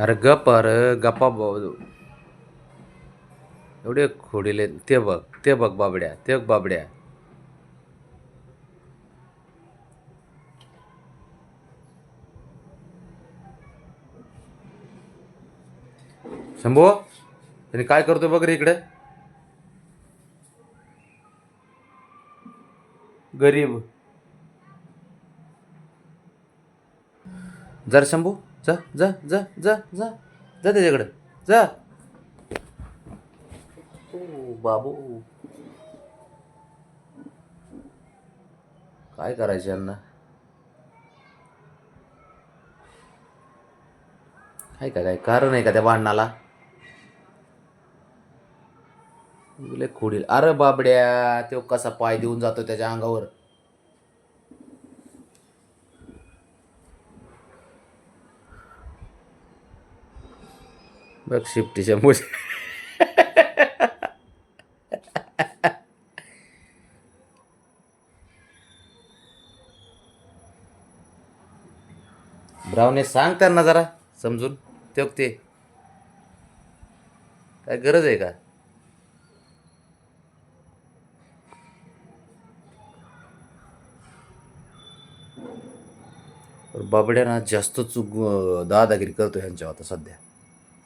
अरे गप अरे गप्पा एवढे खोडीले ते बघ बाबड्या ते बघ बाबड्या. शंभू त्याने काय करतोय बघ रे इकडे. गरीब. जर शंभू जा जा जा जा जा जा त्याच्याकडे जा. ओ बाबू काय करायचे यांना. आहे का काय कारण आहे का त्या भांडणाला. तुले खोडील अरे बाबड्या तो कसा पाय देऊन जातो त्याच्या अंगावर. बघ शिफ्टी शंभू. ब्रावने सांग त्यांना जरा समजून. ते काय गरज आहे का. बाबड्या ना जास्त दादागिरी करतो ह्यांच्या आता सध्या.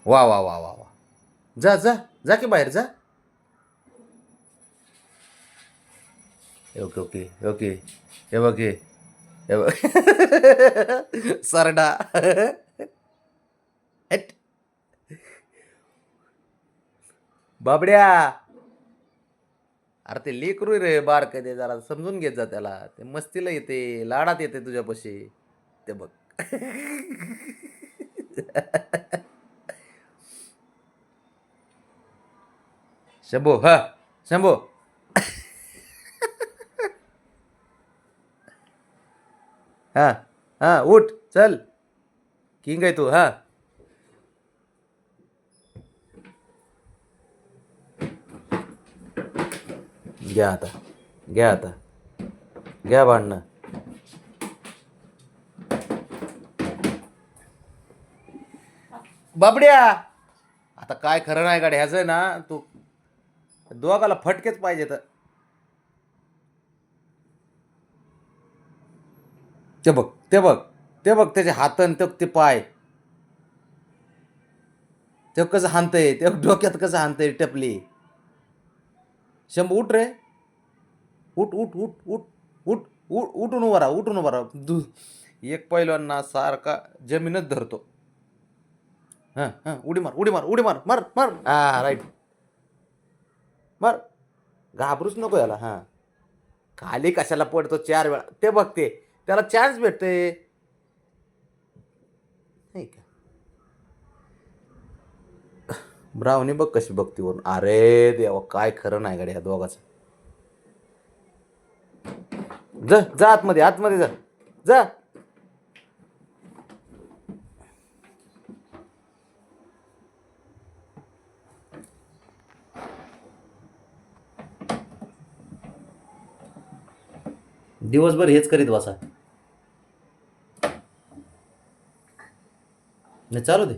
वा वा वा वा वा. जा जा जा की बाहेर जा. Okay okay okay. हे बघ हे बघ. सरडा. हेट. बाबड्या अरे ते लेकरू रे बारक ते जरा समजून घेत जा त्याला. ते मस्तीला येते लाडात येते तुझ्यापाशी. ते बघ. शंभू हा शंभू. हा हा उठ चल. किंग आहे तू हा. घ्या आता घ्या आता घ्या भांडणं. बाबड्या आता काय खरं नाही गाडी ह्याचं ना तू. दोघाला फटकेच पाहिजे तर. ते बघ ते बघ ते बघ त्याचे हातन ते पाय. ते कसं हाणतंय ते डोक्यात कसं हाणतंय टपली. शंभू उठ रे. उठ उठ उठ उठ उठ उठ उठून उभा राहा उठून उभा राहा. एक पैलवान सारखा जमीनच धरतो. हां हां उडी मार उडी मार उडी मार मार मार हा राईट. मार. घाबरूच नको याला. हां खाली कशाला पडतो 4 वेळा ते बघते. त्याला चान्स भेटते नाही का. ब्रावनी बघ कशी बघती वरून. अरे देवा काय खरं नाही गाडी ह्या दोघाचं. जा जा आतमध्ये आतमध्ये जा जा. दिवसभर हेच करीत बसा. नाही चालू दे.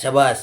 शबास.